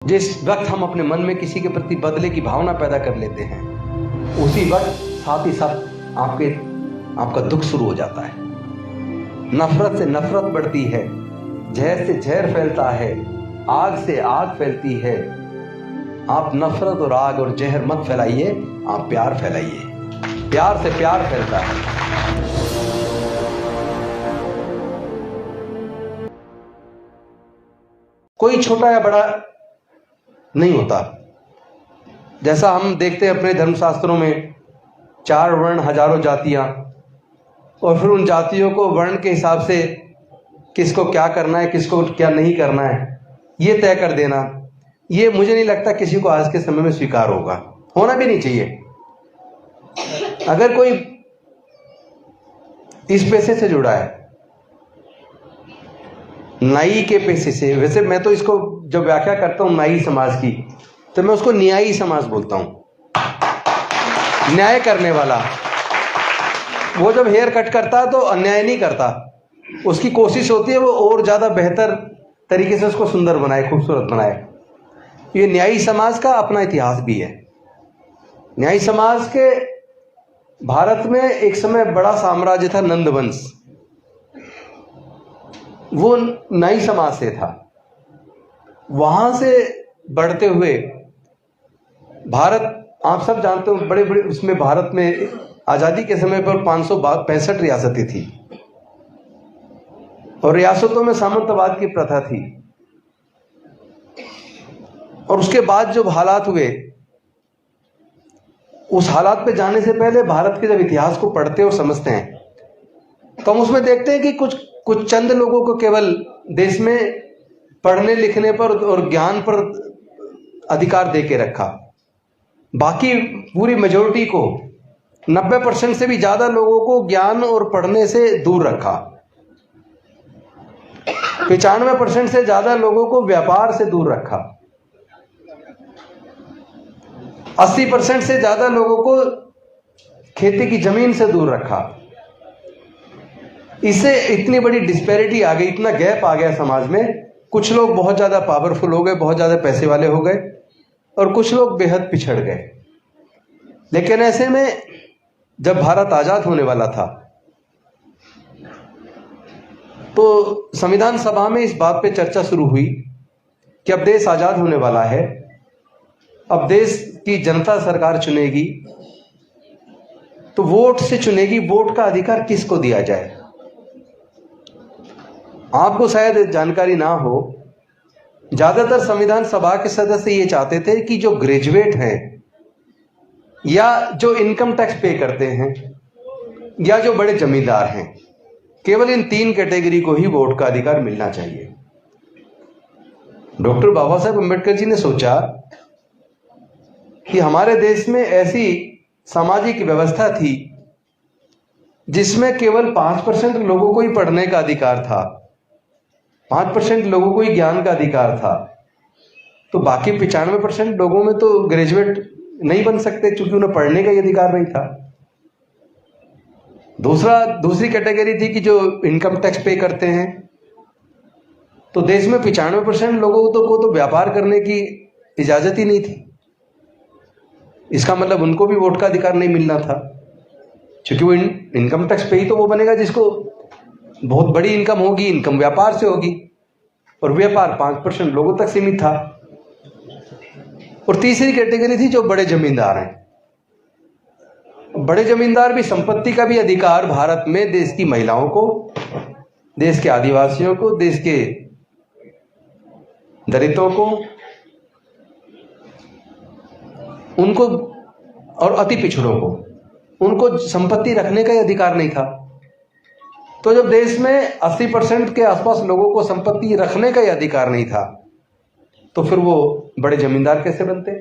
जिस वक्त हम अपने मन में किसी के प्रति बदले की भावना पैदा कर लेते हैं, उसी वक्त साथ ही साथ आपका दुख शुरू हो जाता है। नफरत से नफरत बढ़ती है, जहर से जहर फैलता है, आग से आग फैलती है। आप नफरत और आग और जहर मत फैलाइए, आप प्यार फैलाइए। प्यार से प्यार फैलता है। कोई छोटा या बड़ा नहीं होता। जैसा हम देखते हैं अपने धर्मशास्त्रों में 4 वर्ण, हजारों जातियां, और फिर उन जातियों को वर्ण के हिसाब से किसको क्या करना है, किसको क्या नहीं करना है, ये तय कर देना, ये मुझे नहीं लगता किसी को आज के समय में स्वीकार होगा, होना भी नहीं चाहिए। अगर कोई इस पेशे से जुड़ा है, नाई के पेशे से, वैसे मैं तो इसको जब व्याख्या करता हूं नाई समाज की, तो मैं उसको न्यायी समाज बोलता हूं। न्याय करने वाला, वो जब हेयर कट करता है तो अन्याय नहीं करता, उसकी कोशिश होती है वो और ज्यादा बेहतर तरीके से उसको सुंदर बनाए, खूबसूरत बनाए। ये न्यायी समाज का अपना इतिहास भी है। न्यायी समाज के भारत में एक समय बड़ा साम्राज्य था, नंद वंश, वो न्यायी समाज से था। वहां से बढ़ते हुए भारत, आप सब जानते हो, बड़े बड़े उसमें भारत में आजादी के समय पर 565 रियासतें थी, और रियासतों में सामंतवाद की प्रथा थी। और उसके बाद जो हालात हुए, उस हालात पे जाने से पहले भारत के जब इतिहास को पढ़ते और समझते हैं, तो हम उसमें देखते हैं कि कुछ चंद लोगों को केवल देश में पढ़ने लिखने पर और ज्ञान पर अधिकार दे के रखा, बाकी पूरी मेजोरिटी को, 90% से भी ज्यादा लोगों को ज्ञान और पढ़ने से दूर रखा। 95% से ज्यादा लोगों को व्यापार से दूर रखा। 80% से ज्यादा लोगों को खेती की जमीन से दूर रखा। इससे इतनी बड़ी डिस्पैरिटी आ गई, इतना गैप आ गया समाज में। कुछ लोग बहुत ज्यादा पावरफुल हो गए, बहुत ज्यादा पैसे वाले हो गए, और कुछ लोग बेहद पिछड़ गए। लेकिन ऐसे में जब भारत आजाद होने वाला था, तो संविधान सभा में इस बात पे चर्चा शुरू हुई कि अब देश आजाद होने वाला है, अब देश की जनता सरकार चुनेगी, तो वोट से चुनेगी, वोट का अधिकार किसको दिया जाए। आपको शायद जानकारी ना हो, ज्यादातर संविधान सभा के सदस्य ये चाहते थे कि जो ग्रेजुएट हैं, या जो इनकम टैक्स पे करते हैं, या जो बड़े जमींदार हैं, केवल इन 3 कैटेगरी को ही वोट का अधिकार मिलना चाहिए। डॉक्टर बाबा साहेब अम्बेडकर जी ने सोचा कि हमारे देश में ऐसी सामाजिक व्यवस्था थी जिसमें केवल 5% लोगों को ही पढ़ने का अधिकार था, 5% लोगों को ही ज्ञान का अधिकार था, तो बाकी 95% लोगों में तो ग्रेजुएट नहीं बन सकते, क्योंकि उन्हें पढ़ने का ही अधिकार नहीं था। दूसरी कैटेगरी थी कि जो इनकम टैक्स पे करते हैं, तो देश में 95% लोगों को तो व्यापार करने की इजाजत ही नहीं थी। इसका मतलब उनको भी वोट का अधिकार नहीं मिलना था, क्योंकि वो इनकम टैक्स पे ही तो वो बनेगा जिसको बहुत बड़ी इनकम होगी, इनकम व्यापार से होगी, और व्यापार 5% लोगों तक सीमित था। और तीसरी कैटेगरी थी जो बड़े जमींदार हैं। बड़े जमींदार भी संपत्ति का भी अधिकार भारत में देश की महिलाओं को, देश के आदिवासियों को, देश के दलितों को, उनको और अति पिछड़ों को, उनको संपत्ति रखने का ही अधिकार नहीं था। तो जब देश में 80% के आसपास लोगों को संपत्ति रखने का ही अधिकार नहीं था, तो फिर वो बड़े जमींदार कैसे बनते।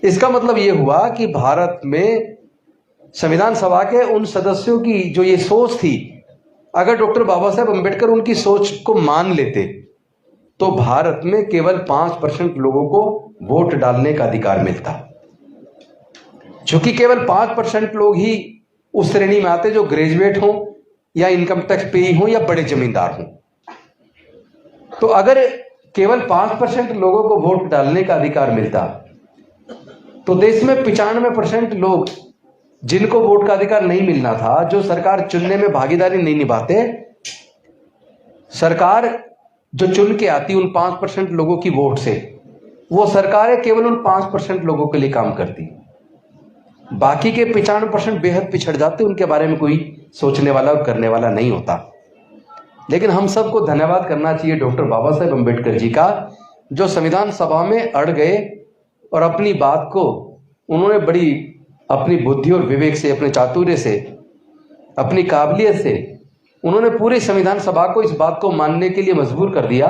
इसका मतलब ये हुआ कि भारत में संविधान सभा के उन सदस्यों की जो ये सोच थी, अगर डॉक्टर बाबा साहेब अम्बेडकर उनकी सोच को मान लेते, तो भारत में केवल 5% लोगों को वोट डालने का अधिकार मिलता, क्योंकि केवल 5% लोग ही उस श्रेणी में आते जो ग्रेजुएट हों, या इनकम टैक्स पेई हों, या बड़े जमींदार हों। तो अगर केवल 5% लोगों को वोट डालने का अधिकार मिलता, तो देश में 95% लोग जिनको वोट का अधिकार नहीं मिलना था, जो सरकार चुनने में भागीदारी नहीं निभाते, सरकार जो चुन के आती उन 5% लोगों की वोट से, वो सरकारें केवल उन 5% लोगों के लिए काम करती, बाकी के 95% बेहद पिछड़ जाते, उनके बारे में कोई सोचने वाला और करने वाला नहीं होता। लेकिन हम सबको धन्यवाद करना चाहिए डॉक्टर बाबा साहेब अम्बेडकर जी का, जो संविधान सभा में अड़ गए और अपनी बात को उन्होंने बड़ी अपनी बुद्धि और विवेक से, अपने चातुर्य से, अपनी काबिलियत से उन्होंने पूरी संविधान सभा को इस बात को मानने के लिए मजबूर कर दिया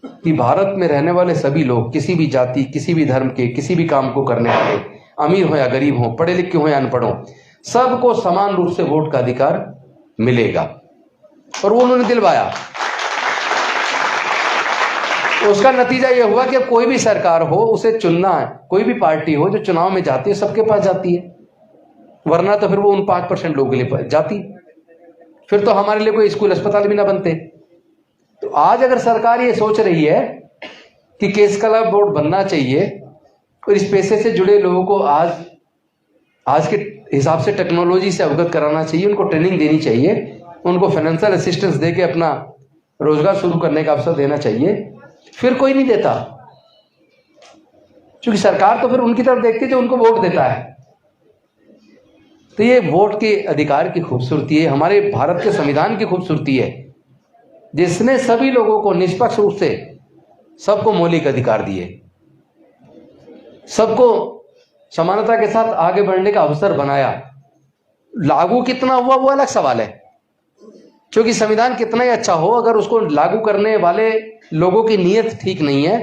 कि भारत में रहने वाले सभी लोग, किसी भी जाति, किसी भी धर्म के, किसी भी काम को करने वाले, अमीर हो या गरीब हो, पढ़े लिखे हो या अनपढ़ हो, सबको समान रूप से वोट का अधिकार मिलेगा। और वो उन्होंने दिलवाया। उसका नतीजा यह हुआ कि कोई भी सरकार हो, उसे चुनना है, कोई भी पार्टी हो जो चुनाव में जाती है, सबके पास जाती है, वरना तो फिर वो उन 5% लोगों के लिए जाती, फिर तो हमारे लिए कोई स्कूल अस्पताल भी ना बनते। तो आज अगर सरकार ये सोच रही है कि केस क्लब बोर्ड बनना चाहिए और इस पेशे से जुड़े लोगों को आज के हिसाब से टेक्नोलॉजी से अवगत कराना चाहिए, उनको ट्रेनिंग देनी चाहिए, उनको फाइनेंशियल असिस्टेंस देके अपना रोजगार शुरू करने का अवसर देना चाहिए, फिर कोई नहीं देता, क्योंकि सरकार तो फिर उनकी तरफ देखती है जो उनको वोट देता है। तो ये वोट के अधिकार की खूबसूरती है, हमारे भारत के संविधान की खूबसूरती है, जिसने सभी लोगों को निष्पक्ष रूप से सबको मौलिक अधिकार दिए, सबको समानता के साथ आगे बढ़ने का अवसर बनाया। लागू कितना हुआ वो अलग सवाल है, क्योंकि संविधान कितना ही अच्छा हो, अगर उसको लागू करने वाले लोगों की नीयत ठीक नहीं है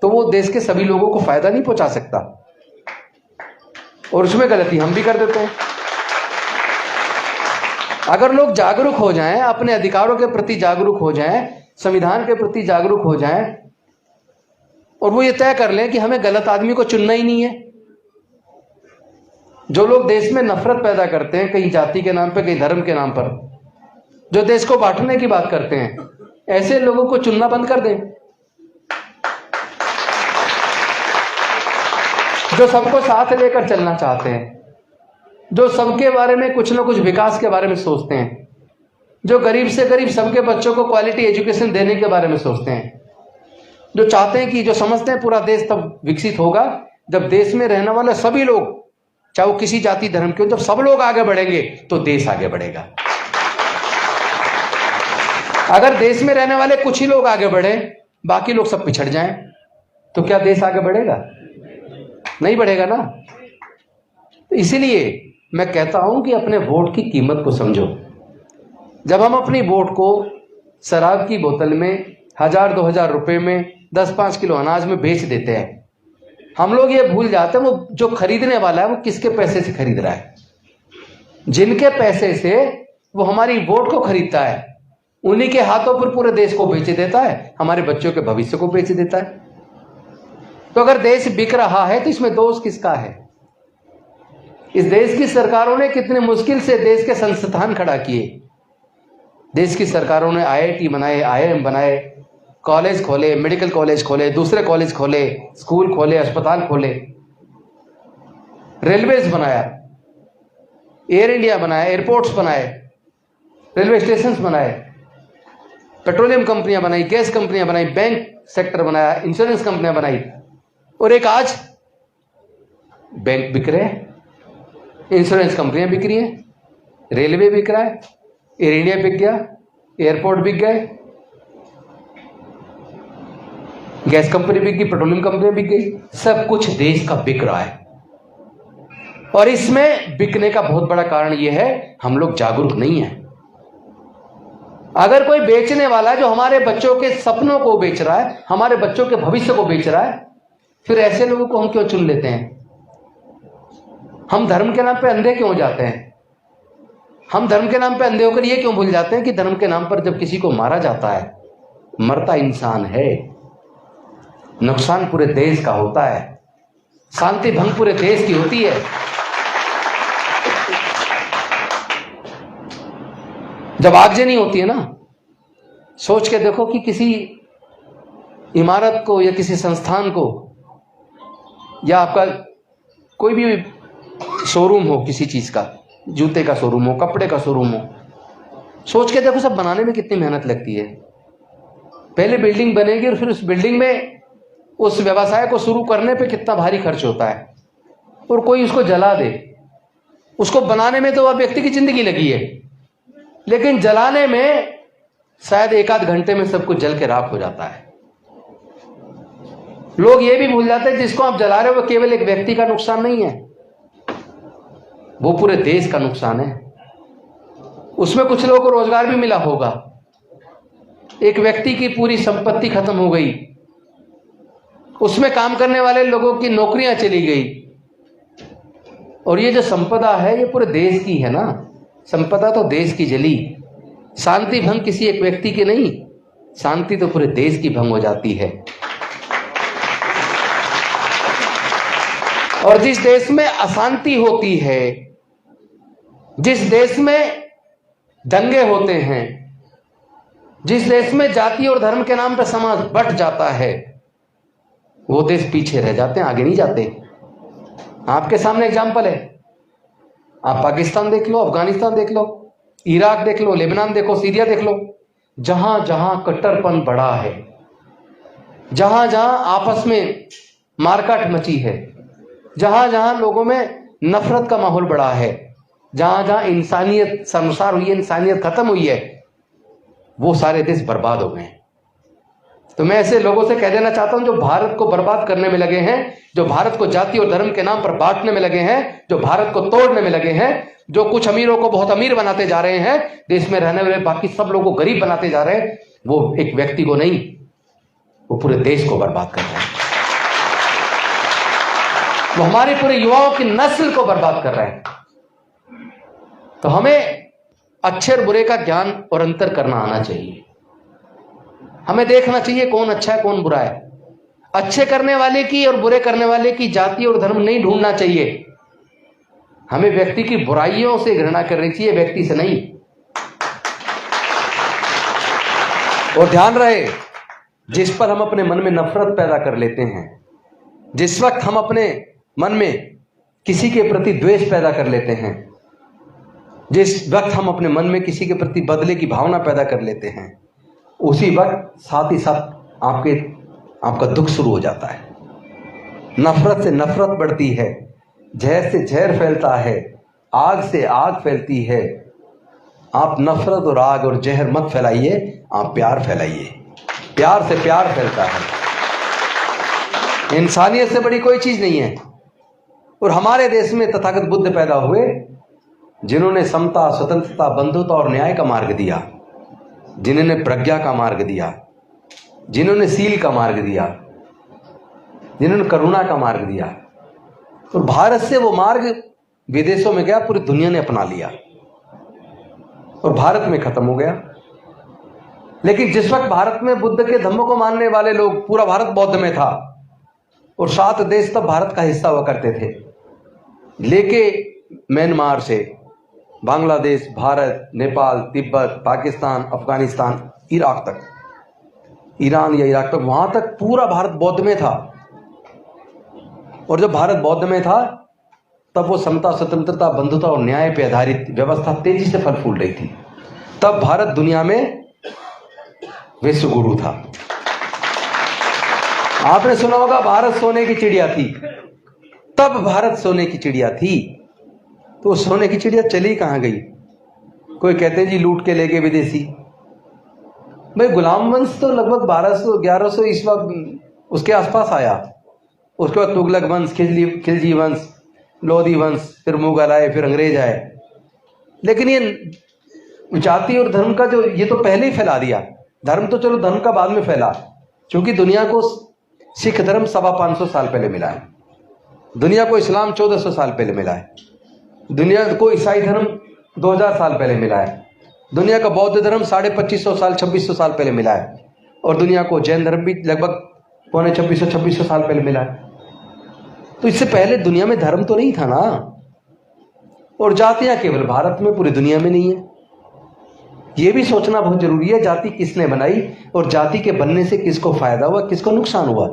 तो वो देश के सभी लोगों को फायदा नहीं पहुंचा सकता, और उसमें गलती हम भी कर देते हैं। अगर लोग जागरूक हो जाएं, अपने अधिकारों के प्रति जागरूक हो जाएं, संविधान के प्रति जागरूक हो जाएं, और वो ये तय कर लें कि हमें गलत आदमी को चुनना ही नहीं है। जो लोग देश में नफरत पैदा करते हैं, कहीं जाति के नाम पर, कहीं धर्म के नाम पर, जो देश को बांटने की बात करते हैं, ऐसे लोगों को चुनना बंद कर दें। जो सबको साथ लेकर चलना चाहते हैं, जो सबके बारे में कुछ ना कुछ विकास के बारे में सोचते हैं, जो गरीब से गरीब सबके बच्चों को क्वालिटी एजुकेशन देने के बारे में सोचते हैं, जो चाहते हैं कि, जो समझते हैं पूरा देश तब विकसित होगा जब देश में रहने वाले सभी लोग, चाहे वो किसी जाति धर्म के हो, जब सब लोग आगे बढ़ेंगे तो देश आगे बढ़ेगा। अगर देश में रहने वाले कुछ ही लोग आगे बढ़े, बाकी लोग सब पिछड़ जाएं, तो क्या देश आगे बढ़ेगा? नहीं बढ़ेगा ना। तो इसीलिए मैं कहता हूं कि अपने वोट की कीमत को समझो। जब हम अपनी वोट को शराब की बोतल में 1000-2000 रुपए में 10-5 किलो अनाज में बेच देते हैं, हम लोग ये भूल जाते हैं वो जो खरीदने वाला है वो किसके पैसे से खरीद रहा है। जिनके पैसे से वो हमारी वोट को खरीदता है, उन्हीं के हाथों पर पूरे देश को बेच देता है, हमारे बच्चों के भविष्य को बेच देता है। तो अगर देश बिक रहा है तो इसमें दोष किसका है? इस देश की सरकारों ने कितने मुश्किल से देश के संस्थान खड़ा किए। देश की सरकारों ने IIT बनाए, IIM बनाए, कॉलेज खोले, मेडिकल कॉलेज खोले, दूसरे कॉलेज खोले, स्कूल खोले, अस्पताल खोले, रेलवेज बनाया, एयर इंडिया बनाया, एयरपोर्ट्स बनाए, रेलवे स्टेशन बनाए, पेट्रोलियम कंपनियां बनाई, गैस कंपनियां बनाई, बैंक सेक्टर बनाया, इंश्योरेंस कंपनियां बनाई, और एक आज बैंक बिक रहे हैं, इंश्योरेंस कंपनियां बिक रही हैं, रेलवे बिक रहा है, एयर इंडिया बिक गया, एयरपोर्ट बिक गए, गैस कंपनी बिक गई, पेट्रोलियम कंपनी बिक गई, सब कुछ देश का बिक रहा है। और इसमें बिकने का बहुत बड़ा कारण यह है, हम लोग जागरूक नहीं हैं। अगर कोई बेचने वाला जो हमारे बच्चों के सपनों को बेच रहा है, हमारे बच्चों के भविष्य को बेच रहा है, फिर ऐसे लोगों को हम क्यों चुन लेते हैं? हम धर्म के नाम पे अंधे क्यों हो जाते हैं? हम धर्म के नाम पे अंधे होकर ये क्यों भूल जाते हैं कि धर्म के नाम पर जब किसी को मारा जाता है, मरता इंसान है, नुकसान पूरे देश का होता है, शांति भंग पूरे देश की होती है। जब आगजनी होती है ना, सोच के देखो कि किसी इमारत को या किसी संस्थान को, या आपका कोई भी शोरूम हो किसी चीज़ का, जूते का शोरूम हो, कपड़े का शोरूम हो, सोच के देखो सब बनाने में कितनी मेहनत लगती है। पहले बिल्डिंग बनेगी और फिर उस बिल्डिंग में उस व्यवसाय को शुरू करने पे कितना भारी खर्च होता है, और कोई उसको जला दे। उसको बनाने में तो वह व्यक्ति की जिंदगी लगी है, लेकिन जलाने में शायद एक आध घंटे में सब कुछ जल के राख हो जाता है। लोग ये भी भूल जाते हैं जिसको आप जला रहे हो वो केवल एक व्यक्ति का नुकसान नहीं है, वो पूरे देश का नुकसान है। उसमें कुछ लोगों को रोजगार भी मिला होगा, एक व्यक्ति की पूरी संपत्ति खत्म हो गई, उसमें काम करने वाले लोगों की नौकरियां चली गई। और ये जो संपदा है ये पूरे देश की है ना, संपदा तो देश की जली। शांति भंग किसी एक व्यक्ति की नहीं, शांति तो पूरे देश की भंग हो जाती है। और जिस देश में अशांति होती है, जिस देश में दंगे होते हैं, जिस देश में जाति और धर्म के नाम पर समाज बंट जाता है, वो देश पीछे रह जाते हैं, आगे नहीं जाते। आपके सामने एग्जाम्पल है, आप पाकिस्तान देख लो, अफगानिस्तान देख लो, इराक देख लो, लेबनान देखो, सीरिया देख लो। जहां जहां कट्टरपन बढ़ा है, जहां जहां आपस में मारकाट मची है, जहां जहां लोगों में नफरत का माहौल बढ़ा है, जहां जहां इंसानियत शर्मसार हुई है, इंसानियत खत्म हुई है, वो सारे देश बर्बाद हो गए हैं। तो मैं ऐसे लोगों से कह देना चाहता हूं जो भारत को बर्बाद करने में लगे हैं, जो भारत को जाति और धर्म के नाम पर बांटने में लगे हैं, जो भारत को तोड़ने में लगे हैं, जो कुछ अमीरों को बहुत अमीर बनाते जा रहे हैं, देश में रहने वाले बाकी सब लोगों को गरीब बनाते जा रहे हैं, वो एक व्यक्ति को नहीं, वो पूरे देश को बर्बाद कर रहे हैं। वो हमारे पूरे युवाओं की नस्ल को बर्बाद कर रहे हैं। तो हमें अच्छे और बुरे का ज्ञान और अंतर करना आना चाहिए। हमें देखना चाहिए कौन अच्छा है कौन बुरा है। अच्छे करने वाले की और बुरे करने वाले की जाति और धर्म नहीं ढूंढना चाहिए। हमें व्यक्ति की बुराइयों से घृणा करनी चाहिए, व्यक्ति से नहीं। और ध्यान रहे, जिस पर हम अपने मन में नफरत पैदा कर लेते हैं, जिस वक्त हम अपने मन में किसी के प्रति द्वेष पैदा कर लेते हैं, जिस वक्त हम अपने मन में किसी के प्रति बदले की भावना पैदा कर लेते हैं, उसी वक्त साथ ही साथ आपका दुख शुरू हो जाता है। नफरत से नफरत बढ़ती है, जहर से जहर फैलता है, आग से आग फैलती है। आप नफरत और आग और जहर मत फैलाइए, आप प्यार फैलाइए। प्यार से प्यार फैलता है। इंसानियत से बड़ी कोई चीज नहीं है। और हमारे देश में तथागत बुद्ध पैदा हुए, जिन्होंने समता, स्वतंत्रता, बंधुता और न्याय का मार्ग दिया, जिन्होंने प्रज्ञा का मार्ग दिया, जिन्होंने सील का मार्ग दिया, जिन्होंने करुणा का मार्ग दिया। और भारत से वो मार्ग विदेशों में गया, पूरी दुनिया ने अपना लिया और भारत में खत्म हो गया। लेकिन जिस वक्त भारत में बुद्ध के धम्म को मानने वाले लोग, पूरा भारत बौद्ध में था और 7 देश तब भारत का हिस्सा हुआ करते थे, लेके म्यांमार से बांग्लादेश, भारत, नेपाल, तिब्बत, पाकिस्तान, अफगानिस्तान, इराक तक, ईरान या इराक तक, वहां तक पूरा भारत बौद्ध में था। और जब भारत बौद्ध में था तब वो समता, स्वतंत्रता, बंधुता और न्याय पर आधारित व्यवस्था तेजी से फल फूल रही थी। तब भारत दुनिया में विश्व गुरु था। आपने सुना होगा भारत सोने की चिड़िया थी। तब भारत सोने की चिड़िया थी। तो सोने की चिड़िया चली कहां गई? कोई कहते हैं जी लूट के ले गए विदेशी। भाई गुलाम वंश तो लगभग 1200-1100 ईस्वा उसके आसपास आया। उसके बाद तुगलक वंश, खिलजी वंश, लोधी वंश, फिर मुगल आए, फिर अंग्रेज आए। लेकिन ये जाति और धर्म का जो, ये तो पहले ही फैला दिया। धर्म तो चलो धर्म का बाद में फैला, क्योंकि दुनिया को सिख धर्म 550 साल पहले मिला है, दुनिया को इस्लाम 1400 साल पहले मिला है, दुनिया को ईसाई धर्म 2000 साल पहले मिला है, दुनिया का बौद्ध धर्म 2550 साल 2600 साल पहले मिला है, और दुनिया को जैन धर्म भी लगभग 2500-2600 साल पहले मिला है। तो इससे पहले दुनिया में धर्म तो नहीं था ना। और जातियां केवल भारत में, पूरी दुनिया में नहीं है। ये भी सोचना बहुत जरूरी है, जाति किसने बनाई और जाति के बनने से किसको फायदा हुआ, किसको नुकसान हुआ।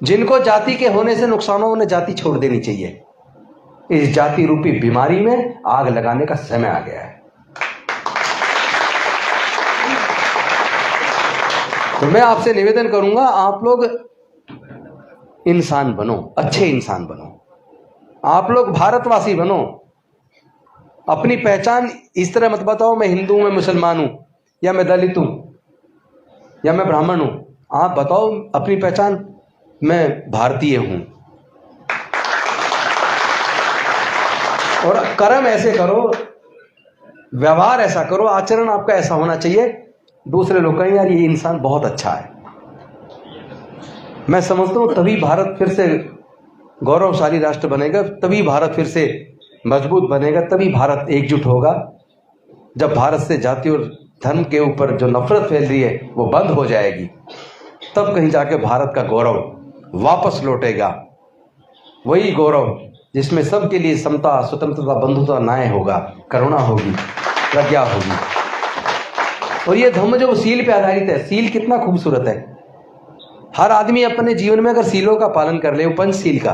जिनको जाति के होने से नुकसान हो उन्हें जाति छोड़ देनी चाहिए। इस जाति रूपी बीमारी में आग लगाने का समय आ गया है। तो मैं आपसे निवेदन करूंगा, आप लोग इंसान बनो, अच्छे इंसान बनो, आप लोग भारतवासी बनो। अपनी पहचान इस तरह मत बताओ मैं हिंदू हूं, मैं मुसलमान हूं, या मैं दलित हूं, या मैं ब्राह्मण हूं। आप बताओ अपनी पहचान, मैं भारतीय हूं। और कर्म ऐसे करो, व्यवहार ऐसा करो, आचरण आपका ऐसा होना चाहिए, दूसरे लोग कहें यार ये इंसान बहुत अच्छा है। मैं समझता हूं तभी भारत फिर से गौरवशाली राष्ट्र बनेगा, तभी भारत फिर से मजबूत बनेगा, तभी भारत एकजुट होगा। जब भारत से जाति और धर्म के ऊपर जो नफरत फैल रही है वो बंद हो जाएगी, तब कहीं जाके भारत का गौरव वापस लौटेगा। वही गौरव जिसमें सबके लिए समता, स्वतंत्रता, बंधुता, न्याय होगा, करुणा होगी, प्रज्ञा होगी। और ये धर्म जो सील पे आधारित है, सील कितना खूबसूरत है। हर आदमी अपने जीवन में अगर सीलों का पालन कर ले, पंचशील का,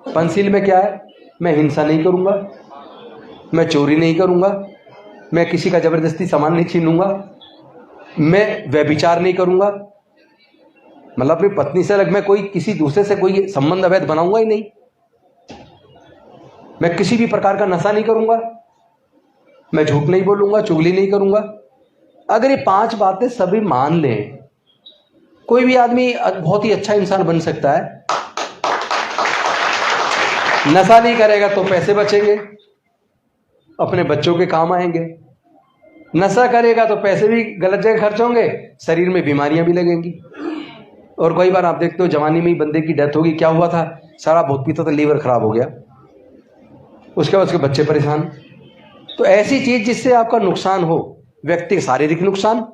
पंचशील में क्या है, मैं हिंसा नहीं करूंगा, मैं चोरी नहीं करूंगा, मैं किसी का जबरदस्ती सामान नहीं छीनूंगा, मैं व्यभिचार नहीं करूंगा, मतलब अपनी पत्नी से अलग मैं कोई किसी दूसरे से कोई संबंध अवैध बनाऊंगा ही नहीं, मैं किसी भी प्रकार का नशा नहीं करूंगा, मैं झूठ नहीं बोलूंगा, चुगली नहीं करूंगा। अगर ये 5 बातें सभी मान लें, कोई भी आदमी बहुत ही अच्छा इंसान बन सकता है। नशा नहीं करेगा तो पैसे बचेंगे, अपने बच्चों के काम आएंगे। नशा करेगा तो पैसे भी गलत जगह खर्च होंगे, शरीर में बीमारियां भी लगेंगी। और कई बार आप देखते हो जवानी में ही बंदे की डेथ होगी, क्या हुआ था, सारा बहुत पीता था, लीवर खराब हो गया, उसके बाद उसके बच्चे परेशान। तो ऐसी चीज जिससे आपका नुकसान हो, व्यक्ति शारीरिक नुकसान,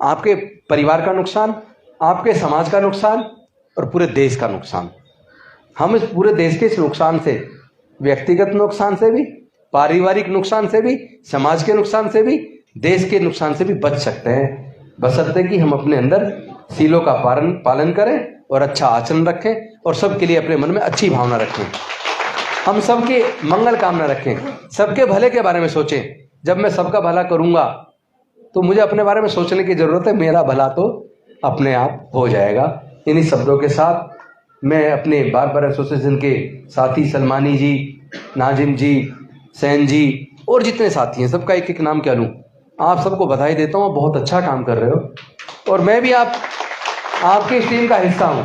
आपके परिवार का नुकसान, आपके समाज का नुकसान और पूरे देश का नुकसान। हम इस पूरे देश के इस नुकसान से, व्यक्तिगत नुकसान से भी, पारिवारिक नुकसान से भी, समाज के नुकसान से भी, देश के नुकसान से भी बच सकते हैं, बशर्ते कि हम अपने अंदर सीलों का पालन करें और अच्छा आचरण रखें और सबके लिए अपने मन में अच्छी भावना रखें। हम सबके मंगल कामना रखें, सबके भले के बारे में सोचें। जब मैं सबका भला करूंगा तो मुझे अपने बारे में सोचने की जरूरत है, मेरा भला तो अपने आप हो जाएगा। इन्हीं शब्दों के साथ मैं अपने बार एसोसिएशन के साथी सलमानी जी, नाजिम जी, सैन जी और जितने साथी हैं, सबका एक एक नाम क्या लूँ, आप सबको बधाई देता हूँ। बहुत अच्छा काम कर रहे हो और मैं भी आपकी टीम का हिस्सा हूँ।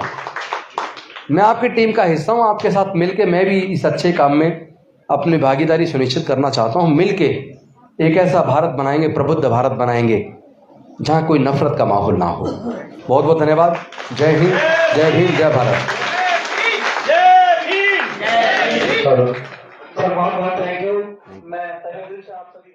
मैं आपकी टीम का हिस्सा हूँ। आपके साथ मिलके मैं भी इस अच्छे काम में अपनी भागीदारी सुनिश्चित करना चाहता हूँ। मिलके एक ऐसा भारत बनाएंगे, प्रबुद्ध भारत बनाएंगे, जहाँ कोई नफरत का माहौल ना हो। बहुत बहुत धन्यवाद। जय हिंद, जय भीम, जय भारत। बहुत बहुत थैंक यू। मैं तहे दिल से आप सभी